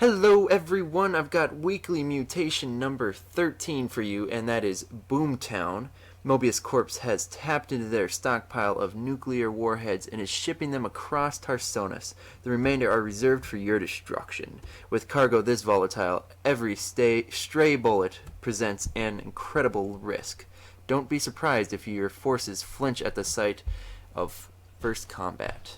Hello everyone, I've got weekly mutation number 13 for you, and that is Boom Town. Mobius Corp has tapped into their stockpile of nuclear warheads and is shipping them across Tarsonis. The remainder are reserved for your destruction. With cargo this volatile, every stray bullet presents an incredible risk. Don't be surprised if your forces flinch at the sight of first combat.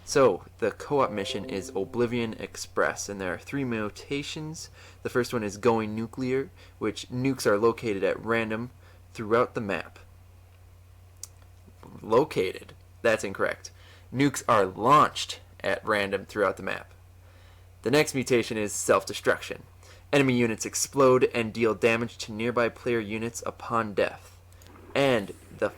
So, the co-op mission is Oblivion Express, and there are 3 mutations. The first one is Going Nuclear, which nukes are located at random throughout the map. Located. That's incorrect. Nukes are launched at random throughout the map. The next mutation is Self-Destruction. Enemy units explode and deal damage to nearby player units upon death. And the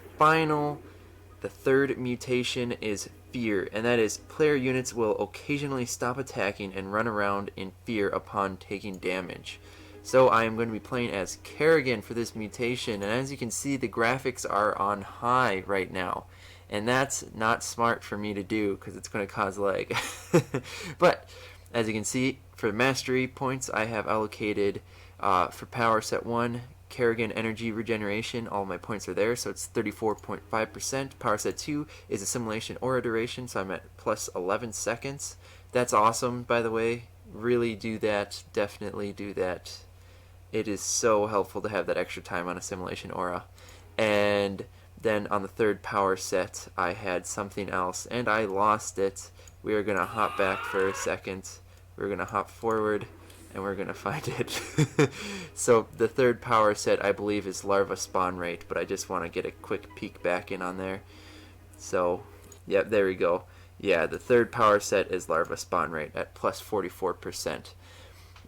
third mutation is Fear, and that is player units will occasionally stop attacking and run around in fear upon taking damage. So I am going to be playing as Kerrigan for this mutation, and as you can see, the graphics are on high right now, and that's not smart for me to do because it's going to cause lag. But as you can see, for mastery points, I have allocated for power set 1 Kerrigan Energy Regeneration. All my points are there, so it's 34.5%. Power set 2 is Assimilation Aura Duration, so I'm at plus 11 seconds. That's awesome, by the way. Really do that. Definitely do that. It is so helpful to have that extra time on Assimilation Aura. And then on the third power set, I had something else, and I lost it. We are going to hop back for a second. We're going to hop forward, and we're going to find it. So the third power set, I believe, is Larva Spawn Rate, but I just want to get a quick peek back in on there. So, yeah, there we go. Yeah, the third power set is Larva Spawn Rate at plus 44%.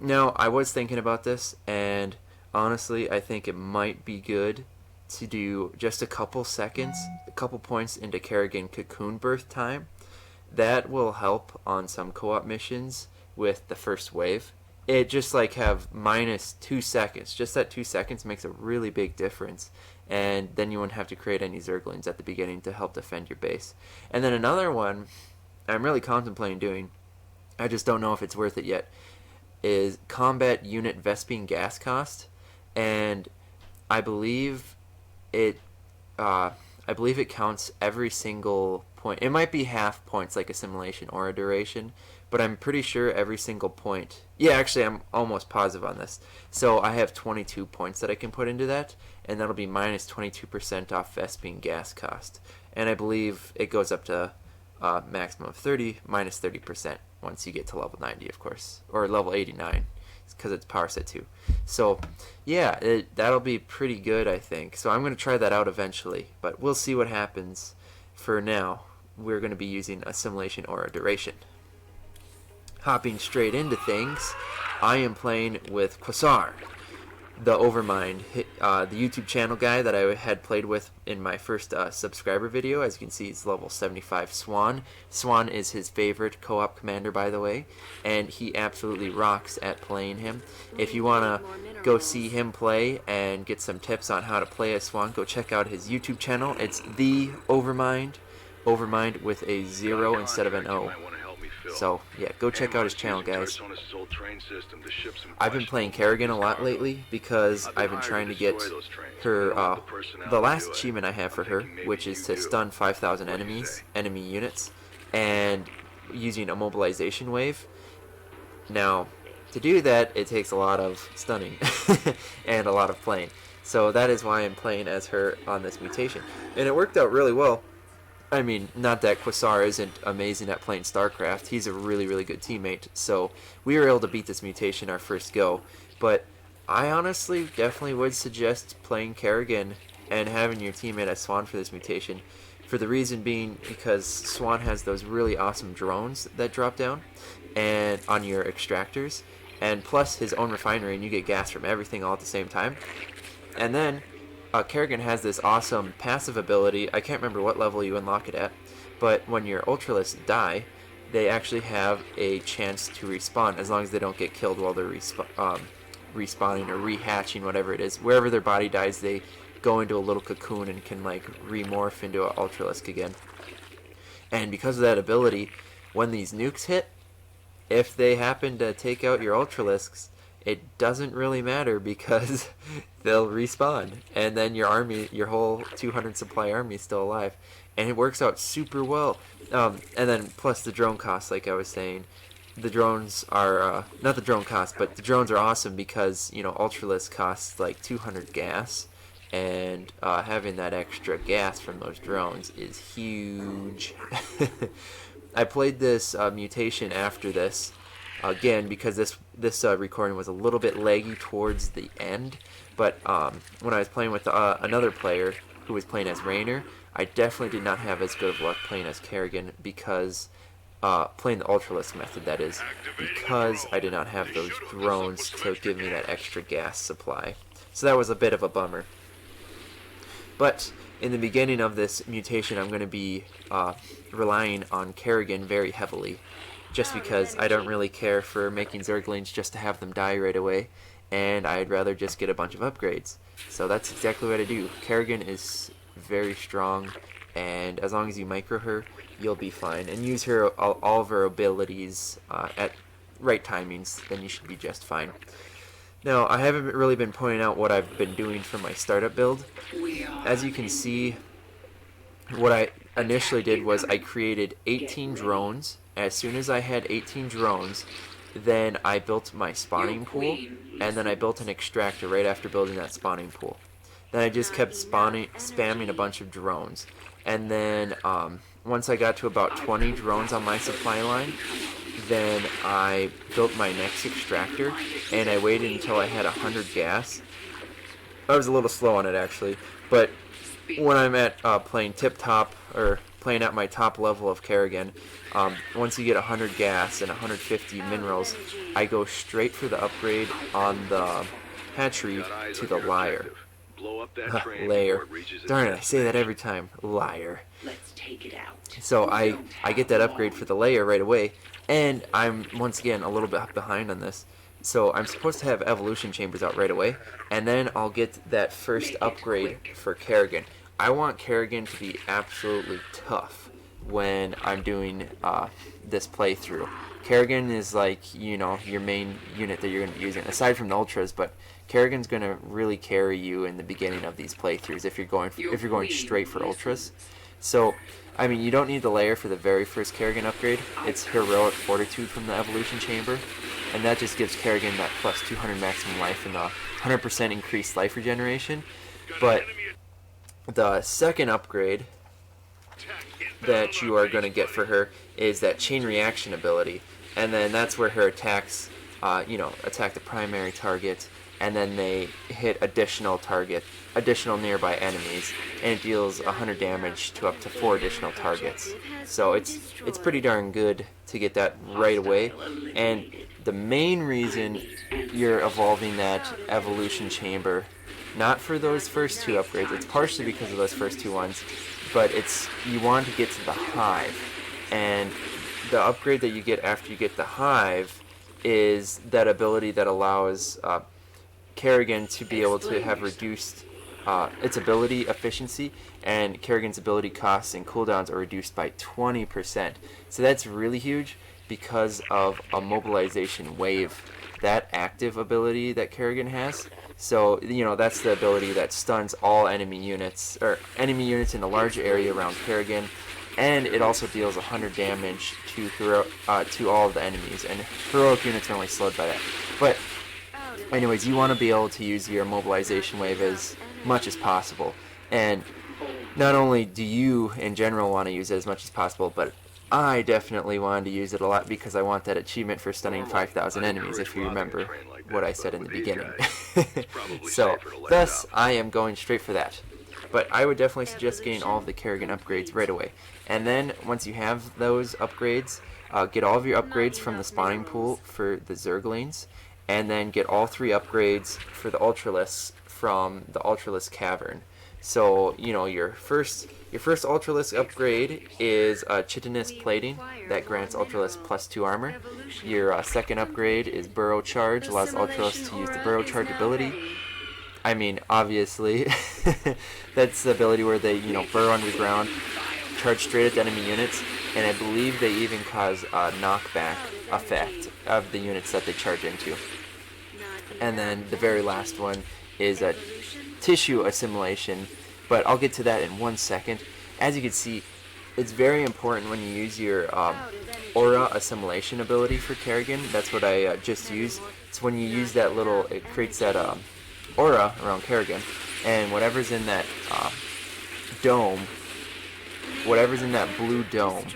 Now, I was thinking about this, and honestly, I think it might be good to do just a couple seconds, a couple points into Kerrigan Cocoon Birth time. That will help on some co-op missions with the first wave. It just like have minus 2 seconds. Just that 2 seconds makes a really big difference. And then you won't have to create any Zerglings at the beginning to help defend your base. And then another one I'm really contemplating doing, I just don't know if it's worth it yet, is Combat Unit Vespene Gas Cost. And I believe it counts every single point. It might be half points like Assimilation Aura Duration, but I'm pretty sure every single point. Yeah, actually, I'm almost positive on this. So I have 22 points that I can put into that, and that'll be minus 22% off Vespene Gas Cost. And I believe it goes up to maximum of 30, minus 30% once you get to level 90, of course, or level 89, because it's power set 2. So yeah, that'll be pretty good, I think. So I'm going to try that out eventually, but we'll see what happens. For now, we're going to be using Assimilation Aura Duration. Hopping straight into things, I am playing with Quasar, the Overmind, the YouTube channel guy that I had played with in my first subscriber video. As you can see, he's level 75 Swan. Swan is his favorite co-op commander, by the way, and he absolutely rocks at playing him. If you want to go see him play and get some tips on how to play as Swan, go check out his YouTube channel. It's the Overmind, Overmind with a 0 instead of an O. So, yeah, go check out his channel, guys. I've been playing Kerrigan a lot lately because I've been trying to get her, the last achievement I have for her, which is to stun 5,000 enemy units, and using a mobilization wave. Now, to do that, it takes a lot of stunning and a lot of playing. So that is why I'm playing as her on this mutation. And it worked out really well. I mean, not that Quasar isn't amazing at playing StarCraft. He's a really, really good teammate. So we were able to beat this mutation our first go. But I honestly definitely would suggest playing Kerrigan and having your teammate as Swan for this mutation. For the reason being because Swan has those really awesome drones that drop down and on your extractors. And plus his own refinery, and you get gas from everything all at the same time. And then Kerrigan has this awesome passive ability. I can't remember what level you unlock it at, but when your Ultralists die, they actually have a chance to respawn as long as they don't get killed while they're respawning or rehatching, whatever it is. Wherever their body dies, they go into a little cocoon and can like remorph into an Ultralisk again. And because of that ability, when these nukes hit, if they happen to take out your Ultralisks, it doesn't really matter because they'll respawn, and then your army, your whole 200 supply army is still alive, and it works out super well. And then plus the drone costs, like I was saying, the drones are not the drone costs, but the drones are awesome because Ultralisk costs like 200 gas, and having that extra gas from those drones is huge. I played this mutation after this. Again, because this recording was a little bit laggy towards the end, but when I was playing with another player who was playing as Raynor, I definitely did not have as good of luck playing as Kerrigan because playing the Ultralisk method, that is, because I did not have those drones to give me that extra gas supply. So that was a bit of a bummer. But in the beginning of this mutation, I'm going to be relying on Kerrigan very heavily, just because I don't really care for making Zerglings just to have them die right away, and I'd rather just get a bunch of upgrades. So that's exactly what I do. Kerrigan is very strong, and as long as you micro her, you'll be fine. And use her all of her abilities at right timings, then you should be just fine. Now, I haven't really been pointing out what I've been doing for my startup build. As you can see, what I initially did was I created 18 drones. As soon as I had 18 drones, then I built my spawning pool, and then I built an extractor right after building that spawning pool. Then I just kept spamming a bunch of drones. And then once I got to about 20 drones on my supply line, then I built my next extractor, and I waited until I had 100 gas. I was a little slow on it actually, but when I'm at playing tip top, or playing at my top level of Kerrigan, once you get 100 gas and 150 minerals, I go straight for the upgrade on the hatchery to the lyre. Layer. Darn it, I say that every time. Liar. Let's take it out. So I get that upgrade for the layer right away, and I'm once again a little bit behind on this. So I'm supposed to have evolution chambers out right away, and then I'll get that first upgrade for Kerrigan. I want Kerrigan to be absolutely tough when I'm doing this playthrough. Kerrigan is like, your main unit that you're going to be using, aside from the Ultras, but Kerrigan's going to really carry you in the beginning of these playthroughs if you're going straight for Ultras. So, I mean, you don't need the layer for the very first Kerrigan upgrade. It's Heroic Fortitude from the Evolution Chamber, and that just gives Kerrigan that plus 200 maximum life and the 100% increased life regeneration. But the second upgrade that you are going to get for her is that chain reaction ability, and then that's where her attacks, attack the primary target, and then they hit additional nearby enemies, and it deals 100 damage to up to 4 additional targets. So it's pretty darn good to get that right away. And the main reason you're evolving that evolution chamber, not for those first two upgrades, it's partially because of those first two ones, but you want to get to the hive, and the upgrade that you get after you get the hive is that ability that allows Kerrigan to be able to have reduced its ability efficiency, and Kerrigan's ability costs and cooldowns are reduced by 20%. So that's really huge because of a mobilization wave, that active ability that Kerrigan has. So, that's the ability that stuns all enemy units, or enemy units in a large area around Kerrigan, and it also deals 100 damage to all of the enemies, and heroic units are only slowed by that. But anyways, you want to be able to use your mobilization wave as much as possible, and not only do you in general want to use it as much as possible, but I definitely wanted to use it a lot because I want that achievement for stunning 5,000 enemies, if you remember what I said in the beginning. So, thus, I am going straight for that. But I would definitely suggest getting all of the Kerrigan upgrades right away. And then, once you have those upgrades, get all of your upgrades from the spawning pool for the Zerglings, and then get all 3 upgrades for the Ultralisks from the Ultralisk Cavern. So, your first Ultralisk upgrade is Chitinous Plating that grants Ultralisk plus 2 armor. Your second upgrade is Burrow Charge, allows Ultralisk to use the Burrow Charge ability. I mean, obviously, that's the ability where they, burrow underground, charge straight at the enemy units, and I believe they even cause a knockback effect of the units that they charge into. And then the very last one is a tissue assimilation, but I'll get to that in 1 second. As you can see, it's very important when you use your aura assimilation ability for Kerrigan. That's what I just used. It's when you use that little, it creates that aura around Kerrigan, and whatever's in that dome, whatever's in that blue dome,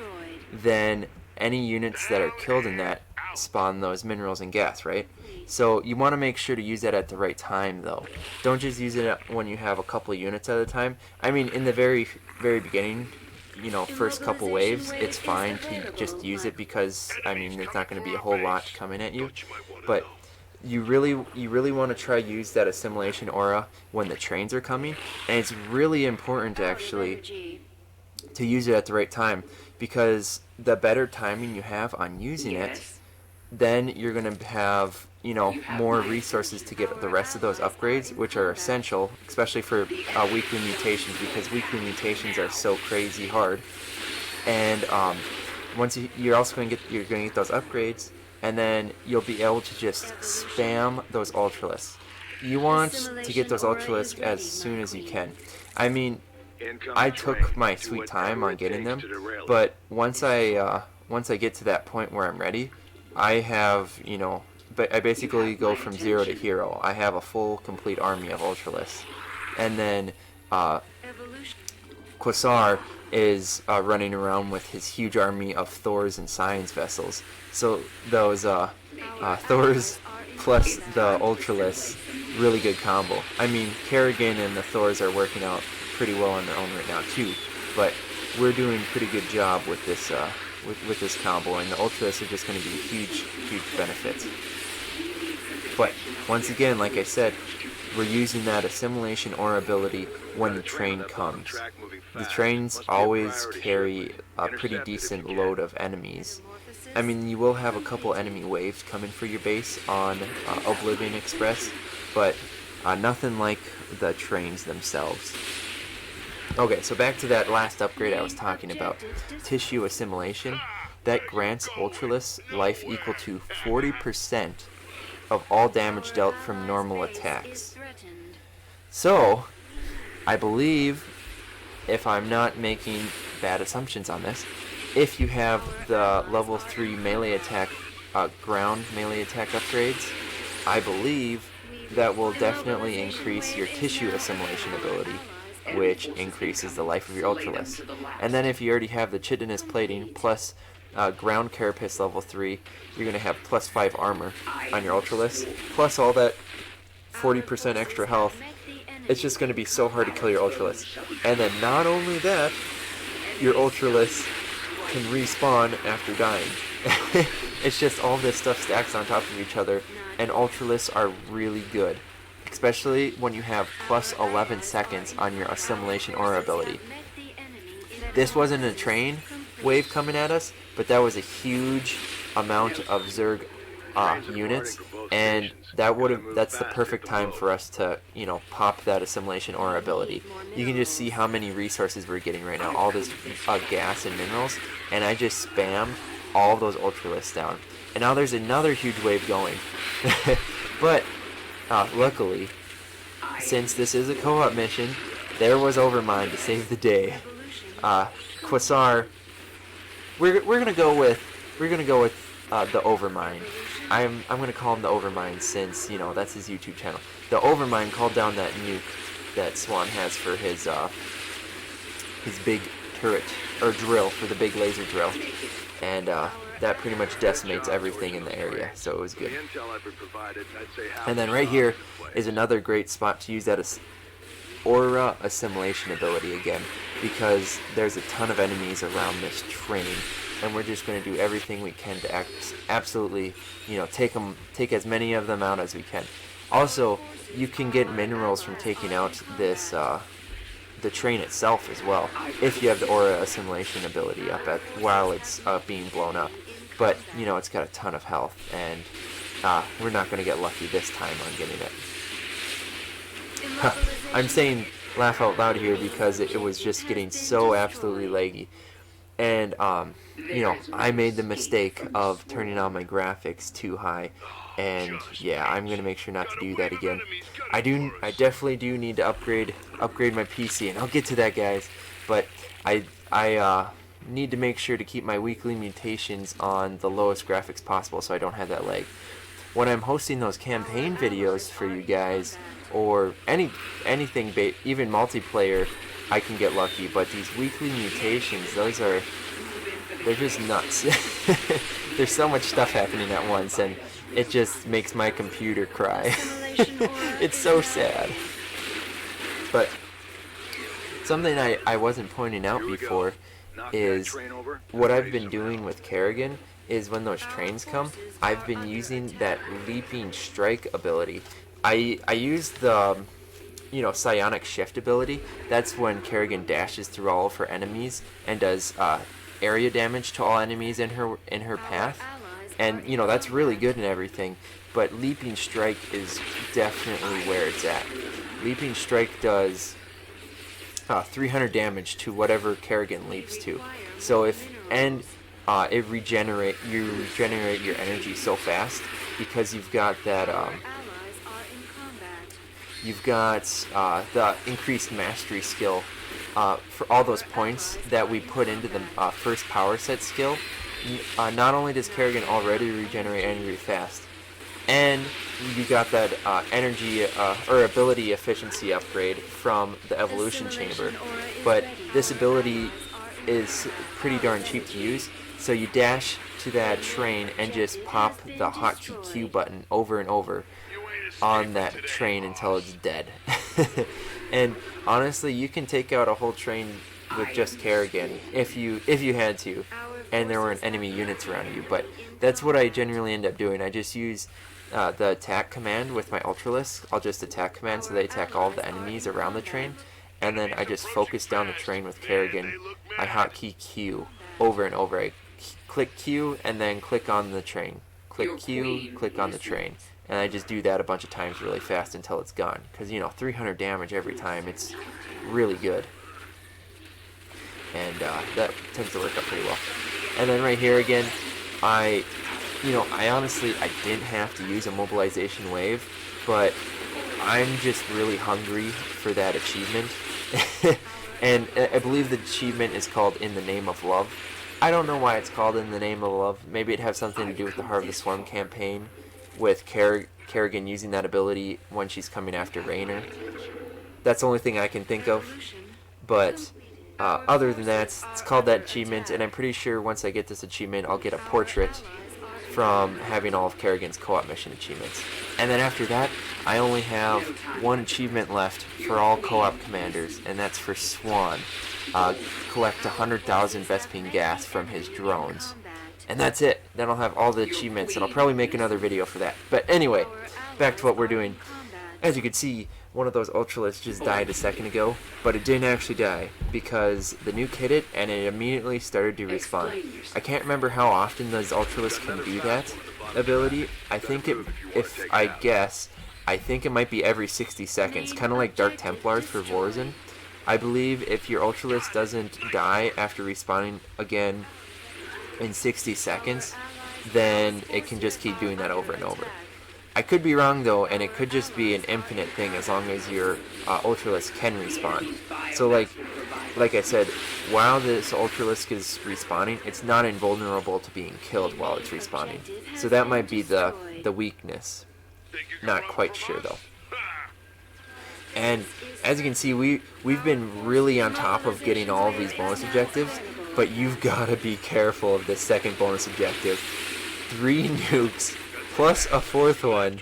then any units that are killed in that spawn those minerals and gas, right? So you want to make sure to use that at the right time, though. Don't just use it when you have a couple of units at a time. I mean, in the very beginning, you know, first couple waves, it's fine to just use it because, I mean, there's not going to be a whole lot coming at you. But you really want to try use that assimilation aura when the trains are coming, and it's really important actually to use it at the right time, because the better timing you have on using it, then you're going to have, you know, more resources to get the rest of those upgrades, which are essential, especially for weekly mutations, because weekly mutations are so crazy hard. And once you're also going to get those upgrades, and then you'll be able to just spam those ultralisks. You want to get those ultralisks as soon as you can. I mean, I took my sweet time on getting them, but once I get to that point where I'm ready, I have, you know, but I basically go from 0 to hero. I have a full, complete army of ultralisks. And then Quasar is running around with his huge army of Thors and science vessels. So those Thors plus the ultralisks, really good combo. I mean, Kerrigan and the Thors are working out pretty well on their own right now too, but we're doing a pretty good job with this with this combo, and the ultralisks are just going to be a huge benefit. But once again, like I said, we're using that assimilation aura ability when the train comes. The trains always carry a pretty decent load of enemies. I mean, you will have a couple enemy waves coming for your base on Oblivion Express, but nothing like the trains themselves. Okay, so back to that last upgrade I was talking about, tissue assimilation. That grants ultralisks life equal to 40% of all damage dealt from normal attacks. So, I believe, if I'm not making bad assumptions on this, if you have the level 3 melee attack, ground melee attack upgrades, I believe that will definitely increase your tissue assimilation ability, which increases the life of your ultralisks. And then if you already have the chitinous plating plus ground carapace level 3, you're going to have plus 5 armor on your ultralisks, plus all that 40% extra health. It's just going to be so hard to kill your ultralisks. And then not only that, your ultralisks can respawn after dying. It's just all this stuff stacks on top of each other, and ultralisks are really good, especially when you have plus 11 seconds on your assimilation aura ability. This wasn't a train wave coming at us, but that was a huge amount of Zerg units, and that's the perfect time for us to, you know, pop that assimilation aura ability. You can just see how many resources we're getting right now, all this gas and minerals, and I just spammed all of those ultralisks down. And now there's another huge wave going. But luckily, since this is a co-op mission, there was Overmind to save the day. Quasar, we're gonna go with the Overmind. I'm gonna call him the Overmind since, you know, that's his YouTube channel. The Overmind called down that nuke that Swan has for his big turret or drill, for the big laser drill, and that pretty much decimates everything in the area, so it was good. And then right here is another great spot to use that aura assimilation ability again, because there's a ton of enemies around this train, and we're just going to do everything we can to absolutely, you know, take as many of them out as we can. Also, you can get minerals from taking out this the train itself as well, if you have the aura assimilation ability up while it's being blown up. But, you know, it's got a ton of health, and we're not going to get lucky this time on getting it. I'm saying laugh out loud here because it was just getting so absolutely laggy. And, you know, I made the mistake of turning on my graphics too high. And, yeah, I'm going to make sure not to do that again. I definitely do need to upgrade my PC, and I'll get to that, guys. But I need to make sure to keep my weekly mutations on the lowest graphics possible so I don't have that lag. When I'm hosting those campaign videos for you guys, or anything, even multiplayer, I can get lucky. But these weekly mutations, they're just nuts. There's so much stuff happening at once, and it just makes my computer cry. It's so sad. But something I wasn't pointing out before is what I've been doing with Kerrigan is when those trains come, I've been using that leaping strike ability. I use the psionic shift ability. That's when Kerrigan dashes through all of her enemies and does area damage to all enemies in her path. And that's really good and everything, but leaping strike is definitely where it's at. Leaping strike does 300 damage to whatever Kerrigan leaps to. So you regenerate your energy so fast because you've got that the increased mastery skill for all those points that we put into the first power set skill. Not only does Kerrigan already regenerate energy fast, and you got that energy or ability efficiency upgrade from the evolution chamber, but this ability is pretty darn cheap to use. So you dash to that train and just pop the hotkey Q button over and over on that train until it's dead. And honestly, you can take out a whole train with just Kerrigan if you had to, and there weren't enemy units around you. But that's what I generally end up doing. I just use the attack command with my Ultralisk. I'll just attack command so they attack all of the enemies around the train, and then I just focus down the train with Kerrigan. I hotkey Q over and over. I click Q and then click on the train. Click Q, click on the train. And I just do that a bunch of times really fast until it's gone. Because, 300 damage every time, it's really good. And that tends to work out pretty well. And then right here again, I honestly didn't have to use a mobilization wave, but I'm just really hungry for that achievement. And I believe the achievement is called In the Name of Love. I don't know why it's called In the Name of Love. Maybe it has something to do with the Heart of the Swarm campaign, with Kerrigan using that ability when she's coming after Raynor. That's the only thing I can think of. But other than that, it's called that achievement, and I'm pretty sure once I get this achievement, I'll get a portrait from having all of Kerrigan's co-op mission achievements. And then after that, I only have one achievement left for all co-op commanders, and that's for Swan. Collect 100,000 Vespine gas from his drones. And that's it. Then I'll have all the achievements, and I'll probably make another video for that. But anyway, back to what we're doing. As you can see, one of those Ultralisks just died a second ago, but it didn't actually die, because the nuke hit it, and it immediately started to respawn. I can't remember how often those Ultralisks can do that ability. I think it might be every 60 seconds, kind of like Dark Templars for Warzone. I believe if your Ultralisk doesn't die after respawning again in 60 seconds, then it can just keep doing that over and over. I could be wrong though, and it could just be an infinite thing as long as your Ultralisk can respawn. So like I said, while this Ultralisk is respawning, it's not invulnerable to being killed while it's respawning. So that might be the weakness. Not quite sure though. And as you can see, we've been really on top of getting all of these bonus objectives, but you've got to be careful of this second bonus objective. 3 nukes plus a 4th one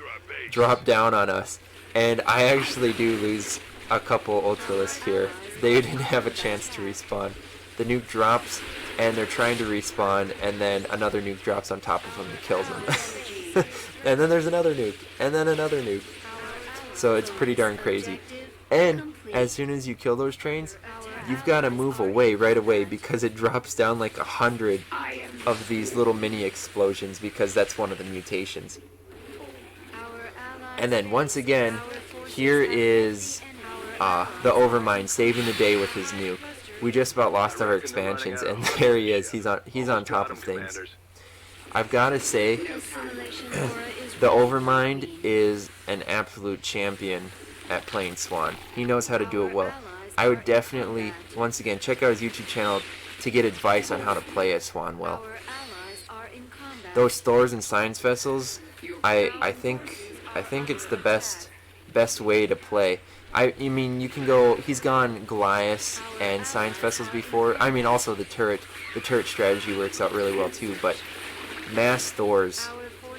drop down on us, and I actually do lose a couple Ultralisks here. They didn't have a chance to respawn. The nuke drops, and they're trying to respawn, and then another nuke drops on top of them and kills them. And then there's another nuke, and then another nuke. So it's pretty darn crazy. And as soon as you kill those trains, you've got to move away right away, because it drops down like 100 of these little mini explosions, because that's one of the mutations. And then once again, here is the Overmind saving the day with his nuke. We just about lost our expansions, and there he is. He's on top of things. I've got to say, the Overmind is an absolute champion at playing Swan. He knows how to do it well. I would definitely, once again, check out his YouTube channel to get advice on how to play a Swan well. Those Thors and Science Vessels, I think it's the best way to play. I mean, you can go. He's gone Goliath and Science Vessels before. I mean, also the turret strategy works out really well too. But mass Thors,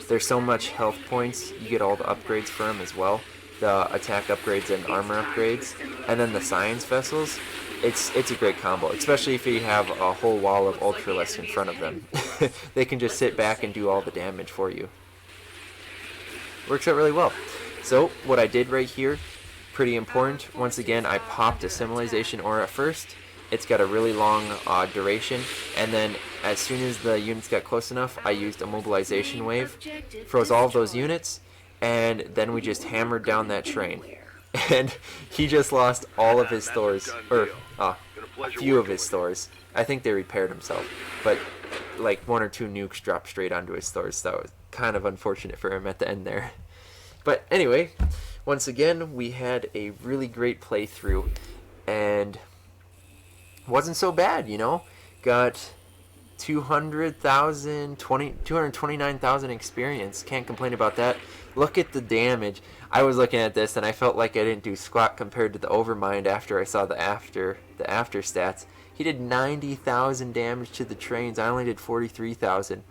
there's so much health points. You get all the upgrades for them as well, the attack upgrades and armor upgrades, and then the Science Vessels. It's a great combo, especially if you have a whole wall of Ultralisk in front of them. They can just sit back and do all the damage for you. Works out really well. So what I did right here, pretty important. Once again, I popped a Symbolization Aura first. It's got a really long duration, and then as soon as the units got close enough, I used a Mobilization Wave, froze all of those units, and then we just hammered down that train. And he just lost all of his Thors, or a few of his Thors. I think they repaired himself, but like 1 or 2 nukes dropped straight onto his Thors, so that was kind of unfortunate for him at the end there. But anyway, once again, we had a really great playthrough, and wasn't so bad, you know. Got 229,000 experience. Can't complain about that. Look at the damage. I was looking at this and I felt like I didn't do squat compared to the Overmind after I saw the after stats. He did 90,000 damage to the trains. I only did 43,000.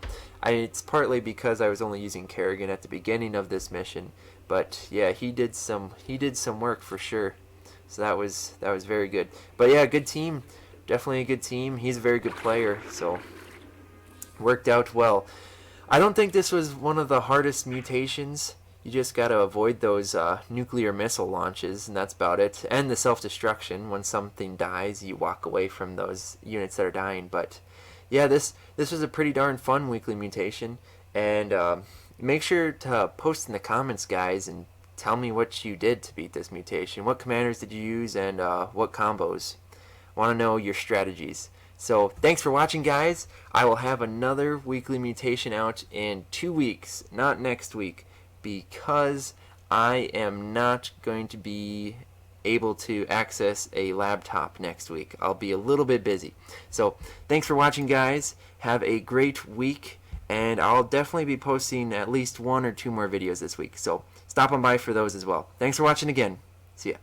It's partly because I was only using Kerrigan at the beginning of this mission, but yeah, he did some work for sure. So that was very good. But yeah, good team. Definitely a good team. He's a very good player, so worked out well. I don't think this was one of the hardest mutations. You just got to avoid those nuclear missile launches, and that's about it. And the self-destruction. When something dies, you walk away from those units that are dying. But yeah, this was a pretty darn fun weekly mutation. And make sure to post in the comments, guys, and tell me what you did to beat this mutation. What commanders did you use, and what combos? Want to know your strategies. So thanks for watching, guys. I will have another weekly mutation out in 2 weeks, not next week, because I am not going to be able to access a laptop next week. I'll be a little bit busy. So thanks for watching, guys. Have a great week, and I'll definitely be posting at least 1 or 2 more videos this week. So stop on by for those as well. Thanks for watching again. See ya.